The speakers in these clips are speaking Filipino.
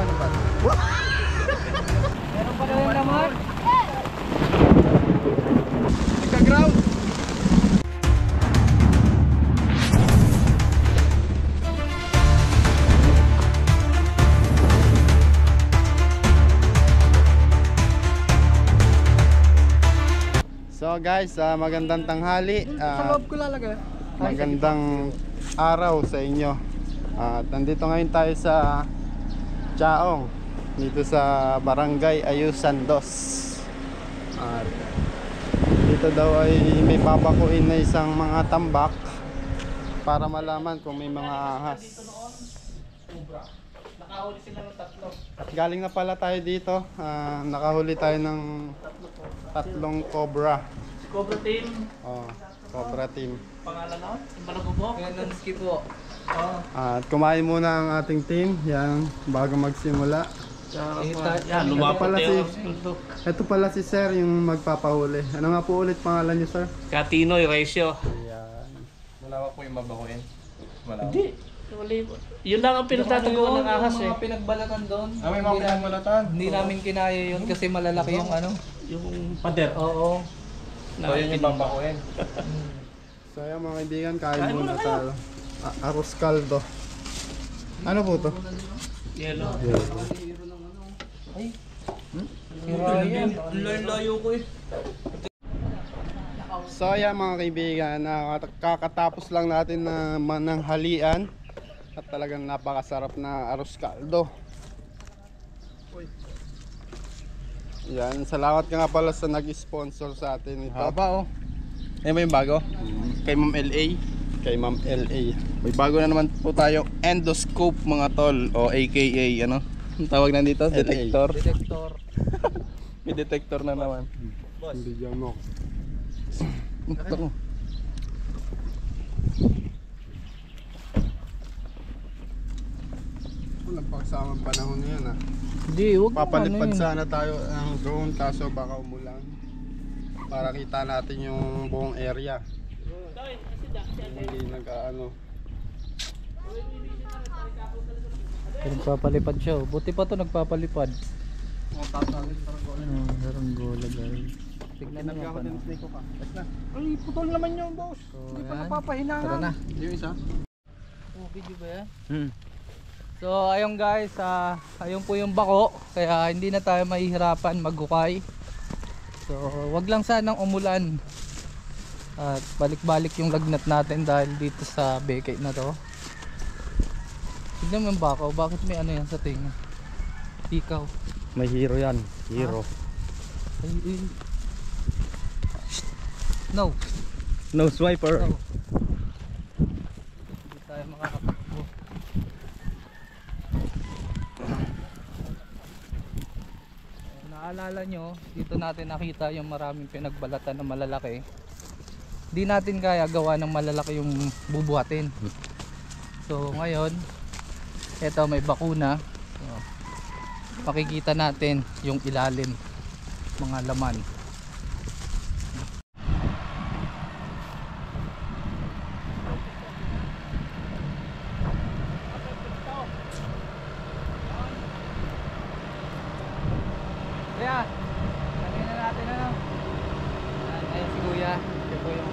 naman ang bato. Meron pa na yung laman? Nagka-ground! So guys, magandang tanghali. Sa loob ko lalagay. Magandang araw sa inyo. At nandito ngayon tayo sa Chaong, dito sa Barangay Ayusan 2. At dito daw ay may papakuin na isang mga tambak para malaman kung may mga ahas. Nakahuli sila ng 3. At galing na pala tayo dito. Nakahuli tayo ng 3 cobra. Cobra team. Oh, cobra team. Pangalan na? Yung Balagubok? Gananski po. At kumain muna ang ating team. Yan, bago magsimula. Yan, lumapot yung Ito pala si Sir yung magpapahuli. Ano nga po ulit pangalan niyo, Sir? Catino Erasio. Yan. Malawak po yung mabakuin. Malawak. Hindi. Yun lang ang pinagtataguan ng ahas eh. Mga pinagbalatan doon. May mga pinagmalatan. Hindi namin kinaya yun kasi malalaki yung ano. Yung pader. Oo. So yun yung babakuin. So yan mga kaibigan, kain muna tayo. Arroz caldo. Ano po to? Yellow. Layo ko eh. So yan mga kaibigan, kakatapos lang natin na mananghalian. At talagang napakasarap na arroz caldo. Yan, salamat nga pala sa nag-sponsor sa atin ito. Haba oh. Ayan ba yung bago? Kay Ma'am LA. Kay Ma'am LA. May bago na naman po tayo. Endoscope mga tol. O aka ano? Ang tawag na dito? LA. Detector. Detector. May detector na naman. Hindi dyan mo. Ito ko. Nagpaksamang panahon na yan Hindi, huwag mo Papalipad ano yun. sana tayo ng drone kaso baka umulan para kita natin yung buong area. Hindi nag-ano. Nagpapalipad siya. Buti pa to nagpapalipad. Saranggola guys. Tignan naman pa na. Ay, putol naman yung boss. So, Hindi pa yan. napapahinangan. Tara na. Yung isa. Oh, video ba yan? So ayun guys, ayun po yung bako. Kaya hindi na tayo mahihirapan maghukay. So wag lang sanang umulan. At balik-balik yung lagnat natin dahil dito sa Bekay na to. Tignan mo yung bako, bakit may ano yan sa tinga? Ikaw. May hero yan. Hero. Ay. No. No swiper. No. Hindi tayo makakatakbo. Naalala nyo, dito natin nakita yung maraming pinagbalatan na malalaki. Di natin kaya gawa ng malalaki yung bubuhatin. So ngayon, eto may bakuna. So, makikita natin yung ilalim, mga laman. Kuya, lagyan na natin ano. Ayan si Kuya. Ito po yung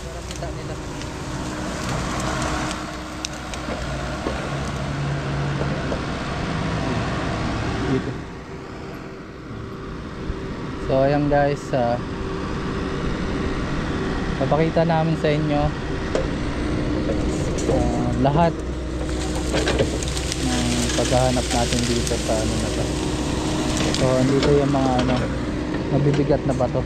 para kita nila. Dito. So ayan guys, papakita namin sa inyo lahat ng paghahanap natin dito sa ano na to. So andito yung mga ano, mabibigat na bato.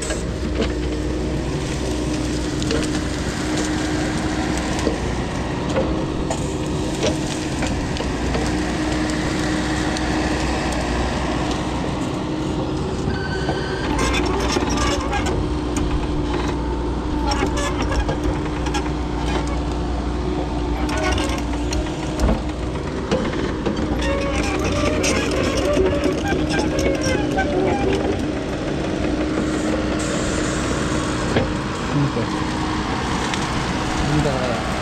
Hindi kaya.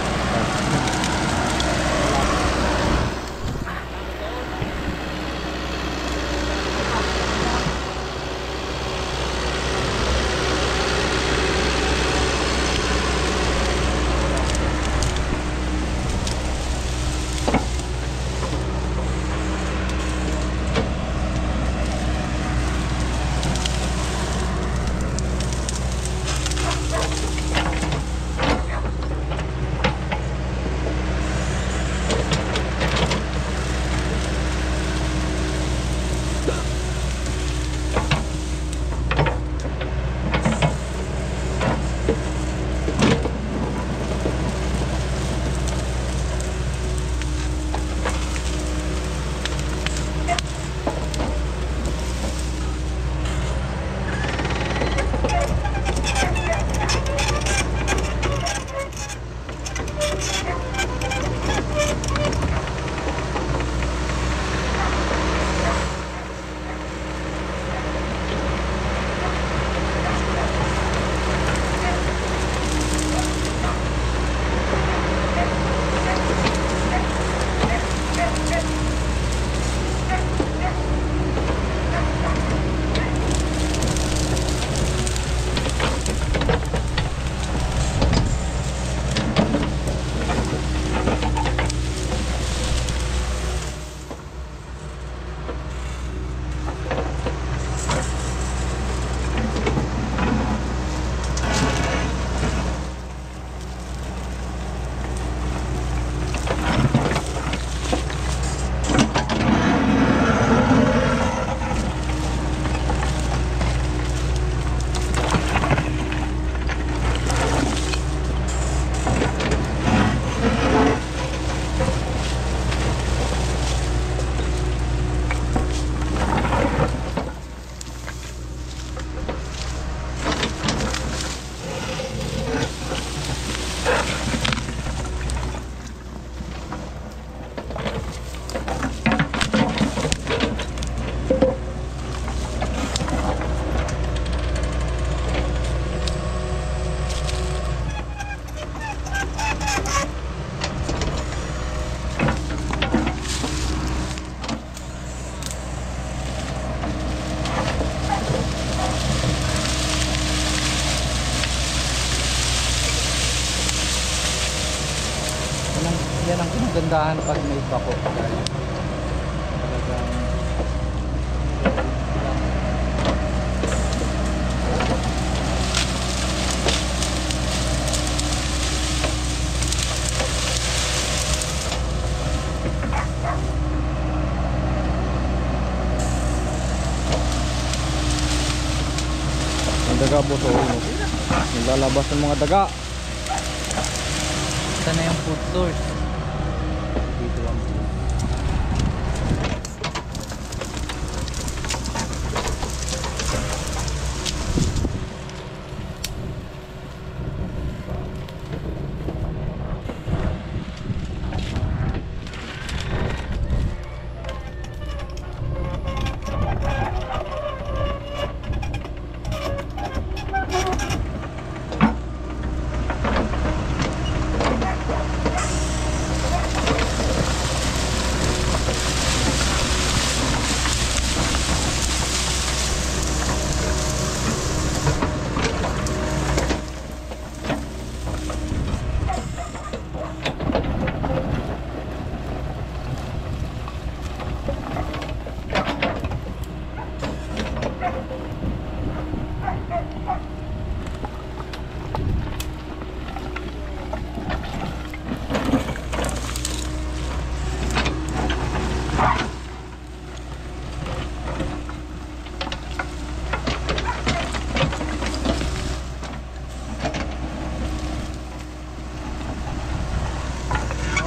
Yan ang kinagandahan pag may bako. Talagang Ang daga boss, oh, no? Naglalabas ng mga daga. ito na yung food source. Dito lang.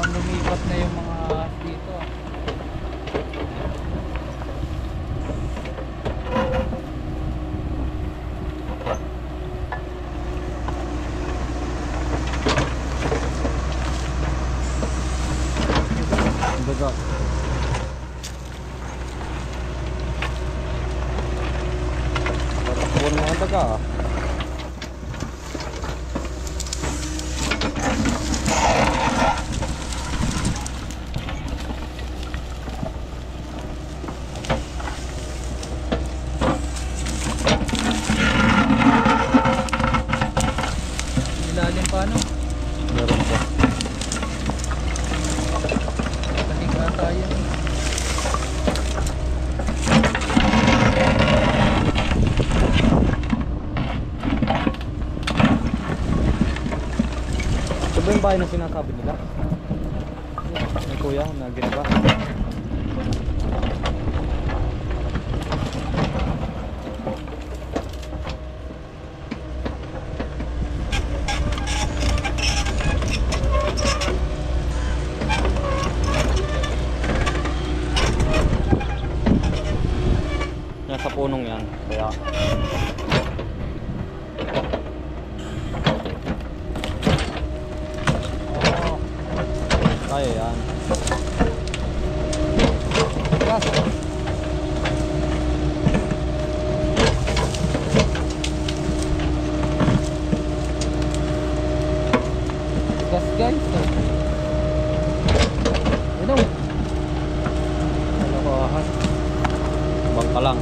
Lumipat na yung mga dito. Ang daga. Tatakbo ng mga daga, ah. malalim pa ano. Meron pa. Talig ata yun. Ito ba yung bahay na sinasabi nila? May kuya na ginaba. Nasa punong yan, kaya kaya yan. Gas. Gas guys. Ano? Kalokohan. Bangka lang.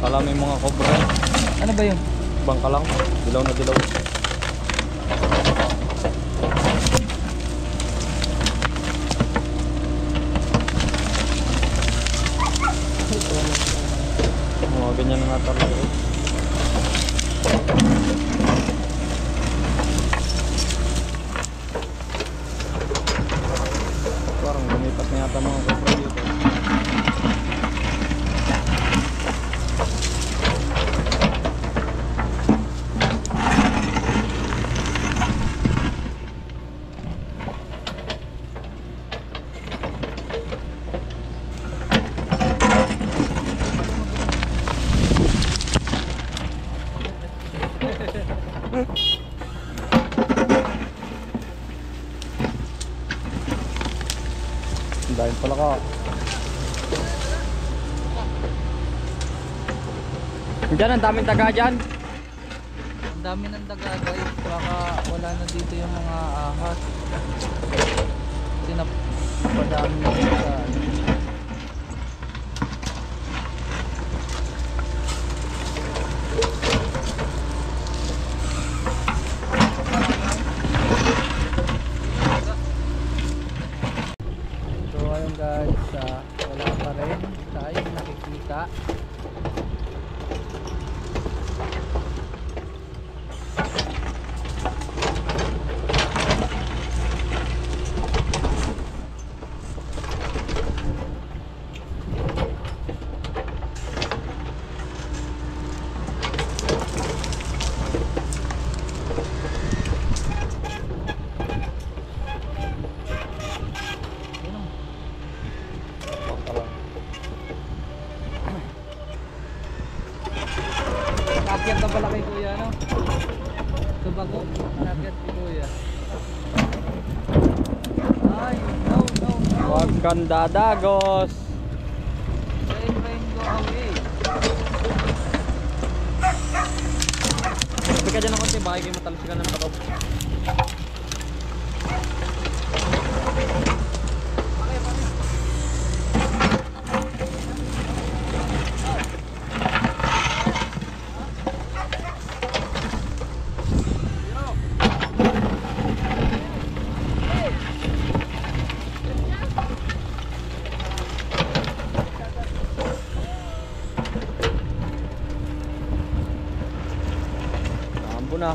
Kala may mga cobra. Ano ba yun? Bangka lang. Dilaw na dilaw. Mga ganyan nga talaga. Parang lumipat na yata mga cobra dito. Dahil pala ka. Diyan, ang daming taga dyan. Ang dami ng daga guys. Baka wala na dito yung mga ahas. Kasi napadami na sa so ayun guys, wala pa rin tayong nakikita. Nakyat na pala kay kuya, no? Tubago, nakyat kay kuya. Ay, no, no, no. Huwag kang dadagos. Rain, rain, go away. Sabi ka dyan ng konti, bakit kayo matalsikan ng patob. Ambo na.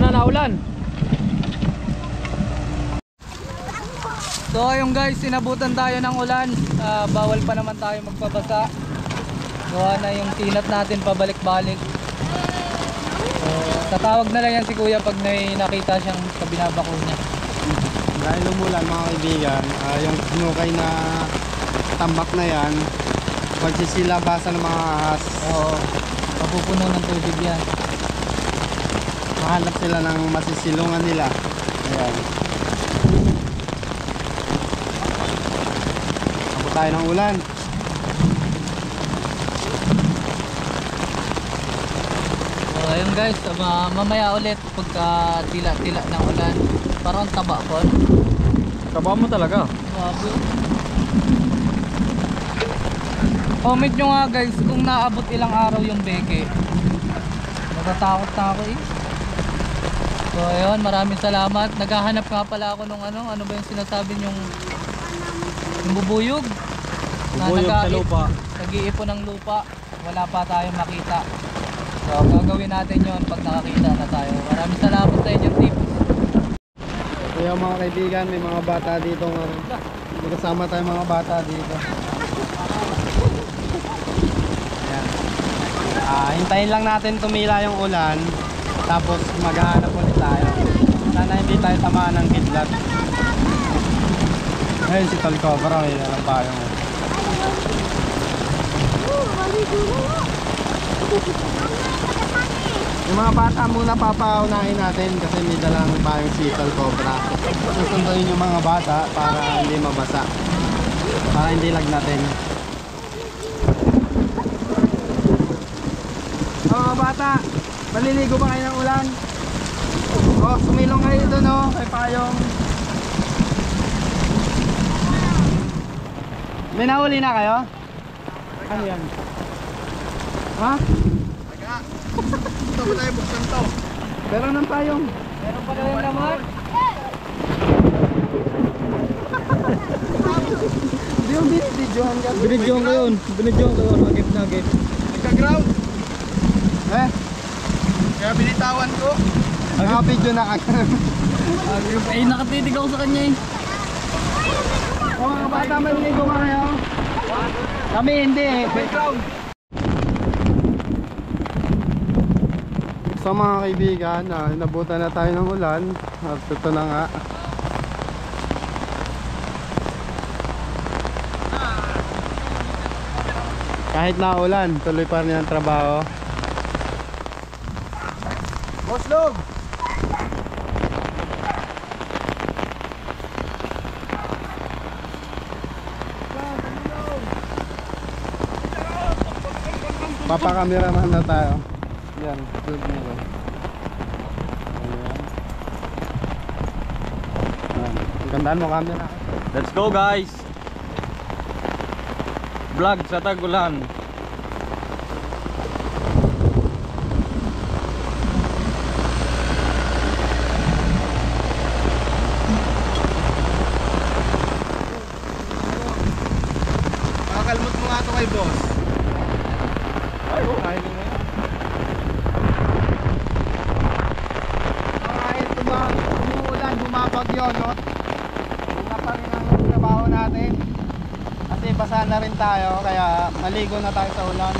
Naulan. So ayun guys, sinabutan tayo ng ulan. Bawal pa naman tayo magpabasa. Gawa na yung tinat natin pabalik-balik. So, tatawag na lang yan si kuya pag may nakita siyang kabinabako niya. Dahil umulan mga kaibigan, yung sinukay na tambak na yan, magsisilabasan ng mga ahas. Oo, mapupuno ng tubig yan. Mahanap sila ng masisilungan nila. Ayan. Abot tayo ng ulan. So ayun guys, mamaya ulit pagka tila-tila ng ulan. Parang taba po. Taba mo talaga. Grabe. Comment nyo nga guys kung naabot ilang araw yung beke. Natatakot na ako eh. So ayun, maraming salamat. Naghahanap nga pala ako nung ano ba yung sinasabi yung bubuyog. Bubuyog sa lupa. Nag-iipon ng lupa. Wala pa tayong makita. So gagawin natin yon pag nakakita na tayo. Maraming salamat sa inyong tips. Kaya mga kaibigan, may mga bata dito. May kasama tayong mga bata dito. Ayan. Hintayin lang natin tumila yung ulan. Tapos maghahanap ulit tayo. Sana hindi tayo tamaan ng kidlat. Ayun si Tol Cobra, may alam pa yung mga bata muna papaunahin natin kasi may dalang pa yung si Tol Cobra. Susunduin yung mga bata para hindi mabasa, para hindi lagnatin. Mga bata, maliligo ba kayo ng ulan? Oh, sumilong kayo doon oh, kay Payong. May nahuli na kayo? Ano yan? Ha? Ito ba tayo buksan to? Meron ng Payong. Meron pa rin naman. Hindi yung binidyohan ka. Binidyohan ko yun. Binidyohan ko yun. Nagip. Nagka-ground. Eh? Kaya binitawan ko. Nakapidyo na agad. Eh, nakatitig ako sa kanya eh. O mga bata, maliligo ba kayo? Kami hindi eh. Ground. So mga kaibigan, inabutan na tayo ng ulan. At ito na nga. Kahit na ulan, tuloy pa rin ang trabaho. Boss Log. Papakameraman na tayo. Yan, good nyo. Ayan. Gandaan mo camera. Let's go guys. Vlog sa Tagulan. Makakalmot mo nga ito kay boss. Ay, oh, kahit na yan. Kahit umuulan, bumabagyo, no? Una pa rin ang trabaho natin. Kasi basa na rin tayo, kaya maligo na tayo sa ulan.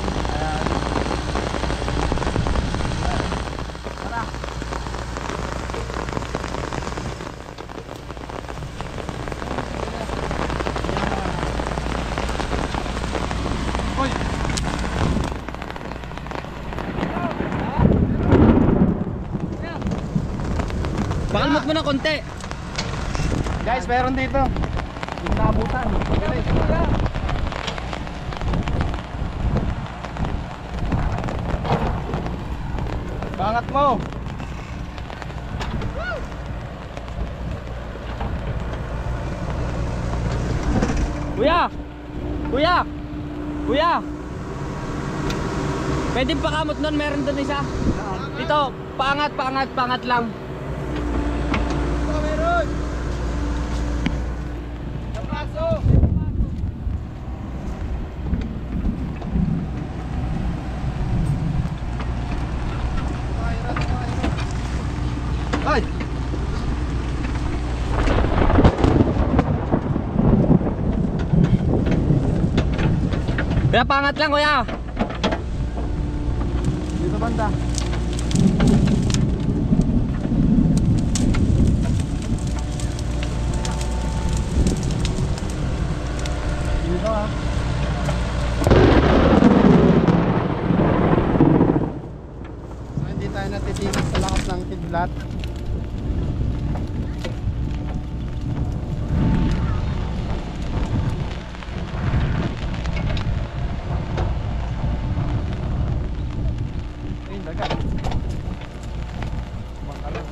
Pakalmat mo na konti. Guys, meron dito. Yung nabutan. Bangat mo. Kuya! Kuya! Kuya! Pwede pakamot nun, meron doon isa. Dito, paangat, paangat, paangat lang. Ay! Kuya, paangat lang kuya. Dito banda. Dito ah. So hindi tayo natitigas sa lakas ng kidlat. Ayun, dagat. Bangkalan.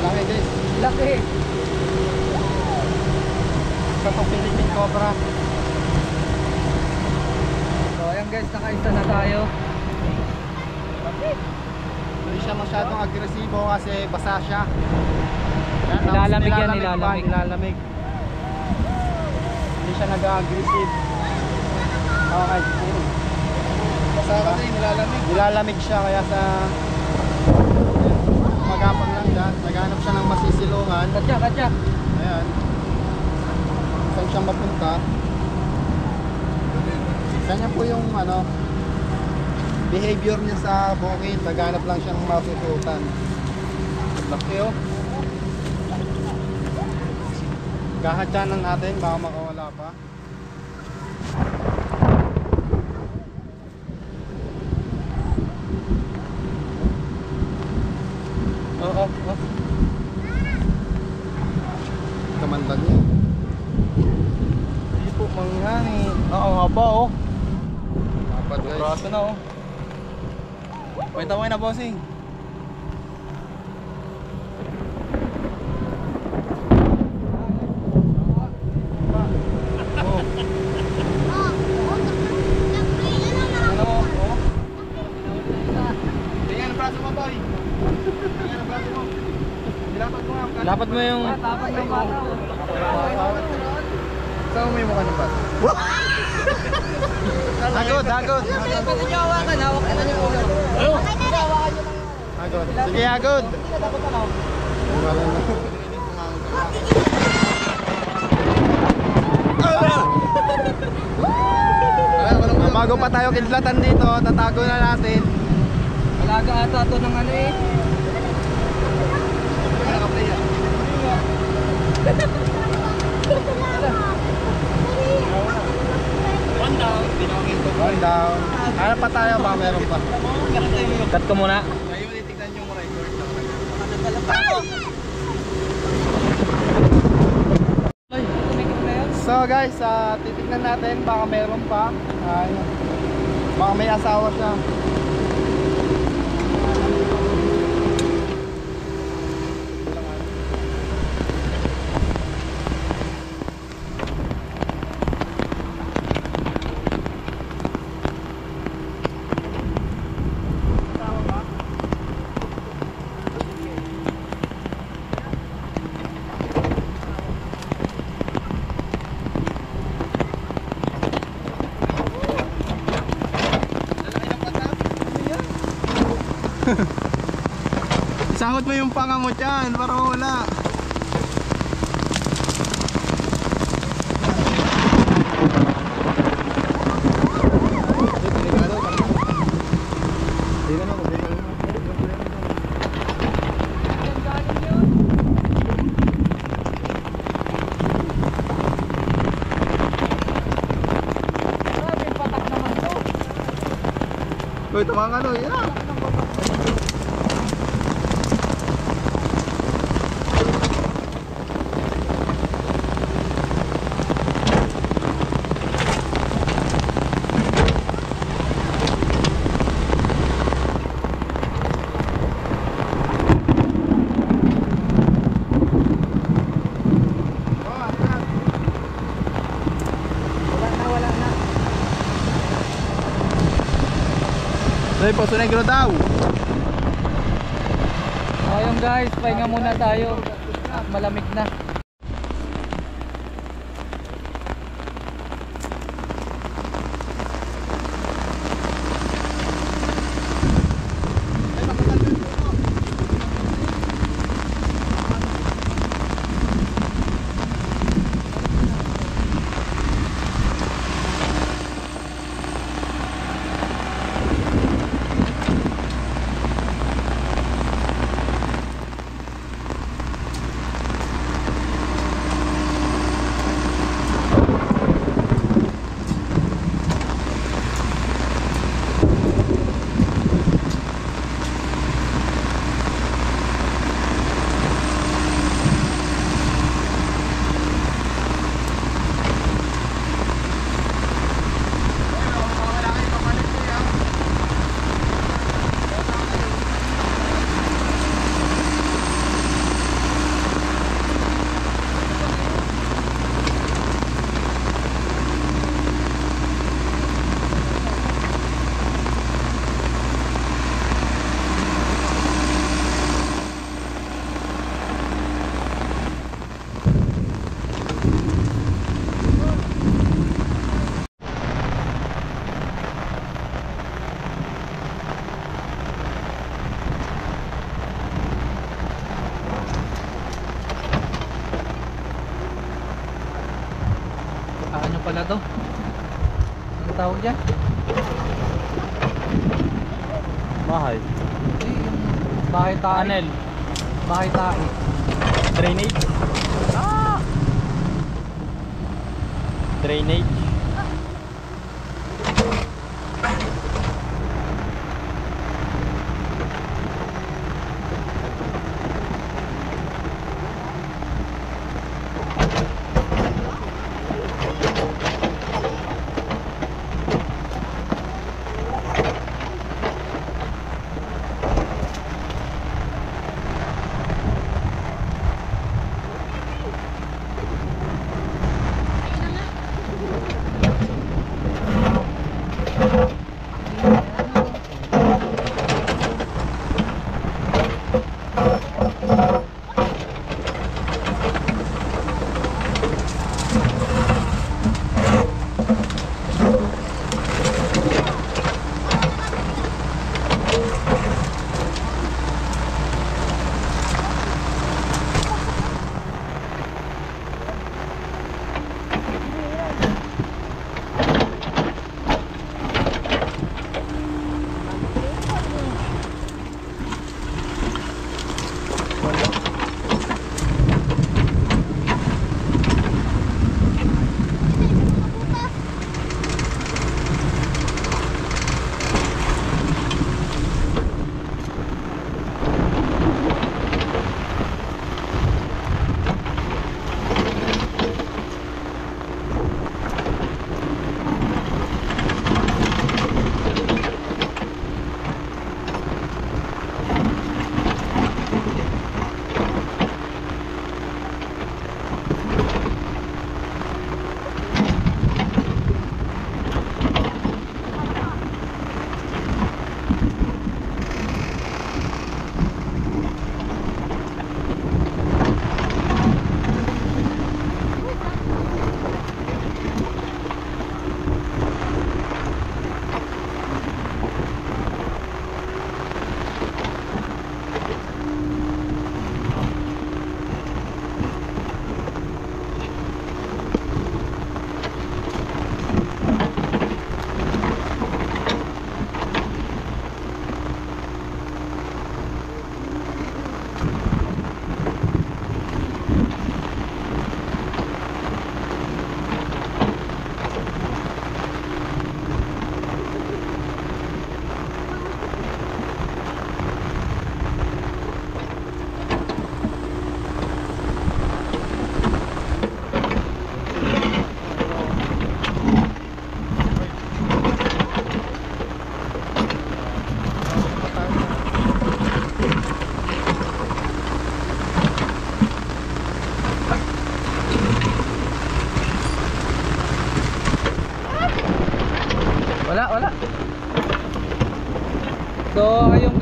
Laki guys. Laki. Kapag Philippine Cobra. So ayan guys, nakaisa na tayo. Hindi siya masyadong agresibo kasi basa siya. Yan, tapos Nilalamig yan, pa, nilalamig. nilalamig. Hindi siya nag-aggressive. Okay. Basta kasi nilalamig. Nilalamig siya kaya sa magapang lang siya. Naghanap siya ng masisilungan. Katya, katya. Ayan. Saan siya mapunta? Kanya po yung ano behavior niya sa bukid. Naghanap lang siya ng masusutan. Laki oh. Gahatyanan natin baka makawala pa. Oo. Kamandag niya. Hindi po manghani. Oo, haba oh. Dapat guys. Braso na oh. May taway na bossing. Ano mo? Oh. Tingnan ang braso mo boy. Tingnan ang braso mo. Dilapat mo nga. Dapat mo yung... Dapat ng bata. Saan mo yung mukha ng braso? Hagod, hagod. Pwede nyo hawakan, hawakan na nyo ulo. Hagod. Sige, hagod. Wala na. Bago pa tayo kidlatan dito, tatago na natin. Alaga ata ito ng ano eh. One down. Ano pa tayo ba? Meron pa. Cut ko muna. Ngayon, titignan nyo mo record. So guys, titignan natin baka meron pa. Ayun. Baka may asawa siya. Sahod mo yung panga mo dyan para wala. Maraming patak naman to. Uy, tumang ano, yan. Wala na. Dahil po, Negro daw. Ayun guys, pahinga muna tayo. Malamig na. Ano pala to? Ano tawag dyan? Bahay. Yung bahay tae. Tunnel. Bahay tae. Drainage. Drainage.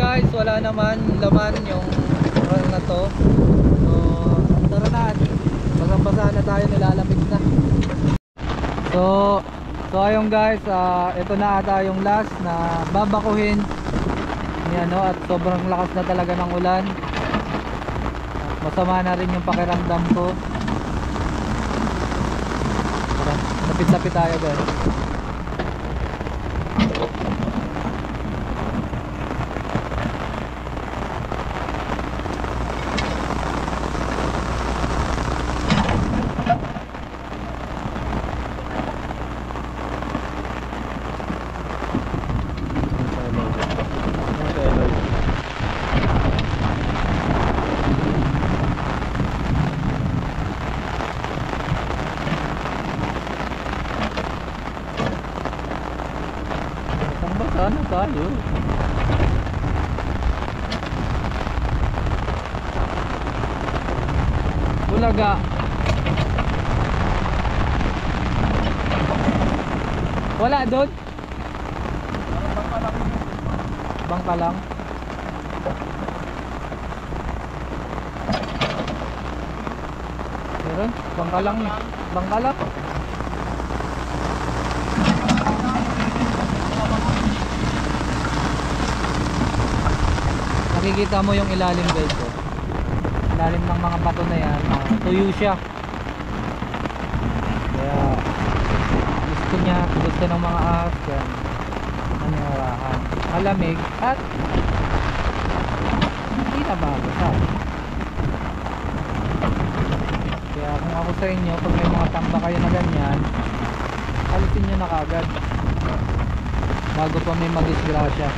guys, wala naman laman yung run na to. So tara na, basang-basa na tayo, nilalamig na. So ayun guys, ito na ata yung last na babakuhin. Yan, no? At sobrang lakas na talaga ng ulan. Masama na rin yung pakiramdam ko. Tara, lapit-lapit tayo guys. Sana tayo. Bulaga. Wala doon? Bangka lang. Meron? Bangka lang. Bangka lang. Nakikita mo yung ilalim guys, oh. Ilalim ng mga bato na yan, tuyo siya. Kaya gusto ng mga ahas yan, nanirahan, malamig at hindi na babasa. Kaya kung ako sa inyo, pag may mga tamba kayo na ganyan, alisin nyo na kagad bago pa may madisgrasya.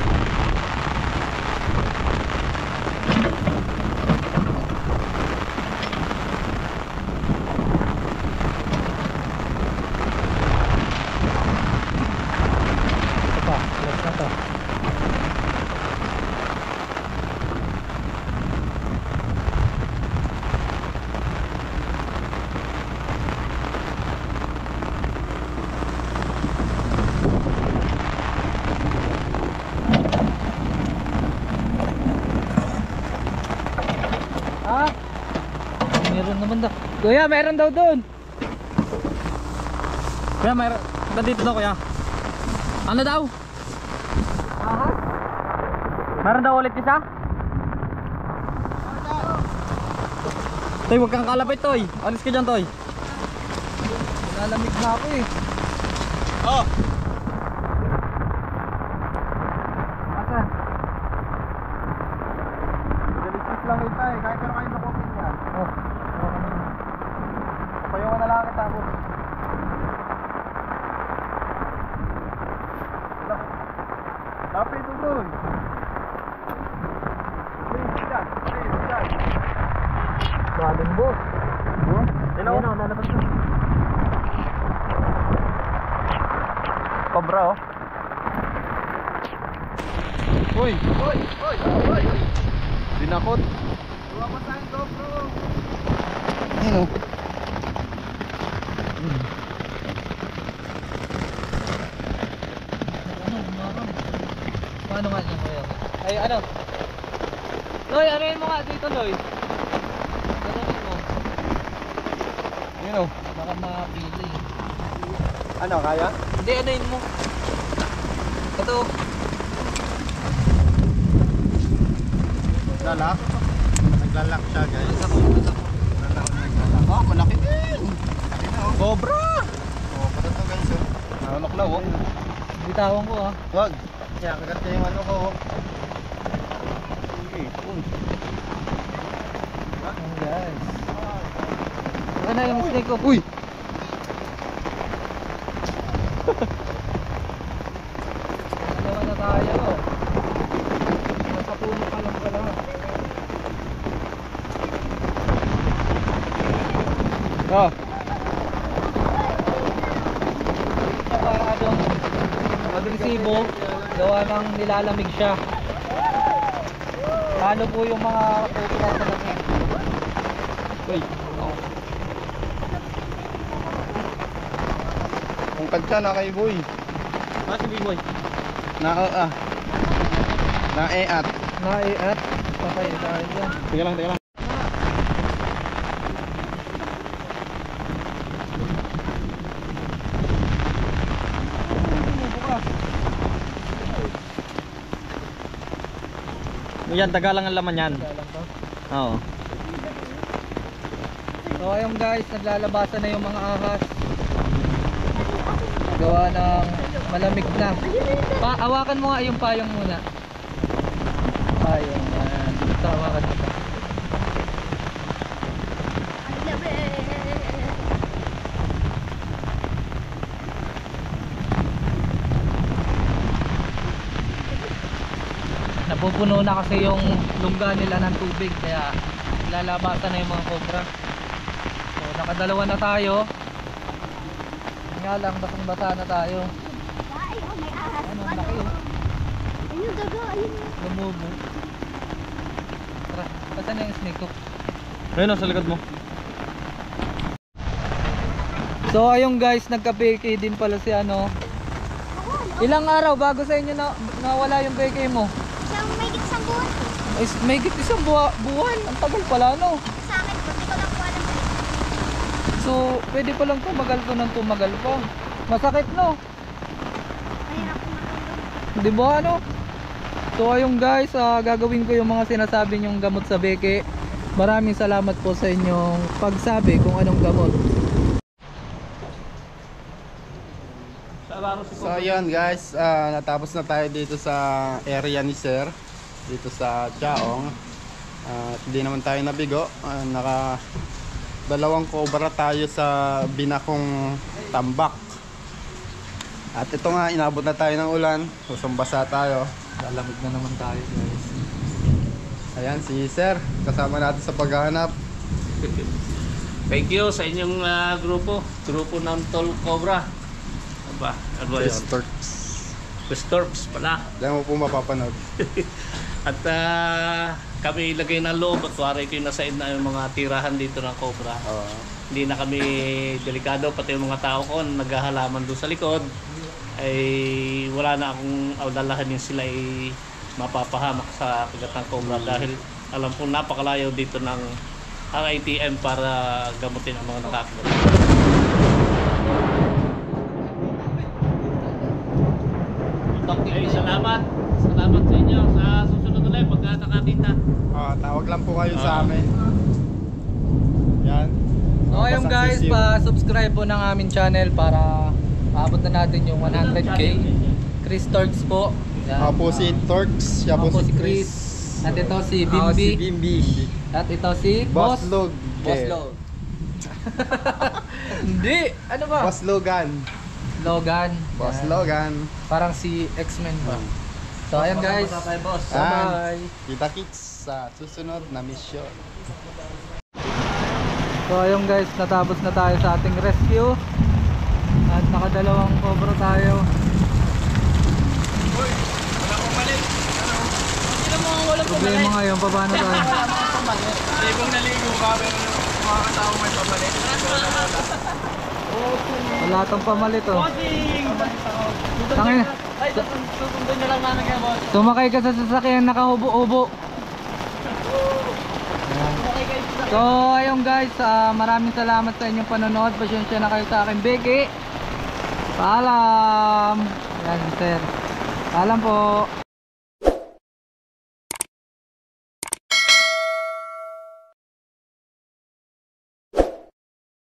Meron naman daw. Kuya, meron daw doon. Kuya, mayroon. Dito daw kuya. Ano daw? Aha. Meron daw ulit isa? Toy, huwag kang kalapit Toy. Alis ka dyan Toy. Nalamig na ako eh. Oh, Asan? Delicis lang ito eh. Kahit ano kayo nakopin yan. Oh. Payawan na lang kita po. Lapit ito doon. Bagong boss. Hello? Yan o, lalabas na. Cobra oh. Uy! Uy! Uy! Uy! Dinakot. Huwag mo saan GoPro. yun oh. Paano nga dyan kuya? Ay ano? Loy, ano yun mo nga dito Loy? Gano'n mo. Yun oh. Baka mapili. Ano, kaya? Hindi, ano yun mo? Ito. Lalak. Naglalak siya guys. Ah, malaki din. Cobra! Oh, para to guys oh. Nalaklaw oh. Bitawan ko ah. Wag. Kaya kagat niya yung ano ko oh. Oh guys. Saka na yung snake ko. Uy! Dalawa na tayo. Nasa puno ka lang pala. Oh. Agresibo, gawa ng nilalamig siya. Lalo po yung mga kupra sa lamig. Uy. Ang kadsa na kay boy. Ah, si B-boy. Na Na-eat. Naiat. Patay tayo dyan. Teka lang, teka lang. Yan, tagalang ang laman yan. Oo. So ayun guys, naglalabasan na yung mga ahas. Gawa ng malamig na. Hawakan mo nga yung payong muna. Payong. Yan. Ito, hawakan ito. Napupuno na kasi yung lungga nila ng tubig, kaya lalabasan na yung mga cobra. So nakadalawa na tayo. Nga lang, basang-basa na tayo. Ay, oh, may ahas. Ano, ang laki oh. Ayun, gago, ayun. Lumubo. Tara, saan na yung snake hook? Ayun, sa likod mo. So ayun guys, nagka-PK din pala si ano. Ilang araw bago sa inyo na nawala yung PK mo? Isang may isang buwan. May git isang buwan. Ang tagal pala no. Sa amin, hindi ko lang po alam. So pwede pa lang tumagal to ng tumagal pa. Masakit no. Mahirap ko matulog. Di ba ano? So ayun guys, gagawin ko yung mga sinasabi nyong gamot sa beke. Maraming salamat po sa inyong pagsabi kung anong gamot. So ayun guys, natapos na tayo dito sa area ni Sir, dito sa Chaong. Hindi naman tayo nabigo. Naka dalawang cobra tayo sa binakong tambak. At ito nga, inabot na tayo ng ulan, susambasa tayo. Lalamig na naman tayo guys. Ayan si Sir, kasama natin sa paghahanap. Thank you sa inyong grupo ng Tol Cobra. Aba, ano ba yun? Storks pala. Diyan mo po mapapanood. At kami ilagay ng loob at wari ko yung nasa na yung mga tirahan dito ng Cobra. Hindi na kami delikado, pati yung mga tao ko naghahalaman doon sa likod ay wala na akong alalahanin sila ay mapapahamak sa kagat ng Cobra dahil alam ko napakalayo dito ng ang ITM para gamutin ang mga nakakagat. Okay, salamat sa inyo sa susunod ulit pagka nakakita. Tawag lang po kayo sa amin. Yan. So ayun guys, pa-subscribe po ng aming channel para maabot na natin yung 100k. Chris Torx po. Yan. Ako po si Torx, siya po Ako si Chris. At ito si Ako Bimbi. si Bimbi. At ito si Boss Log. Boss Log. Hindi, ano ba? Boss Logan. Logan. Boss Yan. Logan. Parang si X-Men ba? So ayan guys. Bye-bye. Kita-kits sa susunod na mission. So ayun guys, natapos na tayo sa ating rescue. At nakadalawang cobra tayo. Problema ngayon, paano tayo? Libong naligo ka, pero mga katao may pabalik. Wala tong pamalit oh. Tangin. Susundin nyo lang namin kayo, boss. Sumakay ka sa sasakyan nakahubo-hubo. Ayan. So ayun guys, maraming salamat sa inyong panonood. Pasensya na kayo sa akin, Beke. Paalam. Yan sir. Paalam po.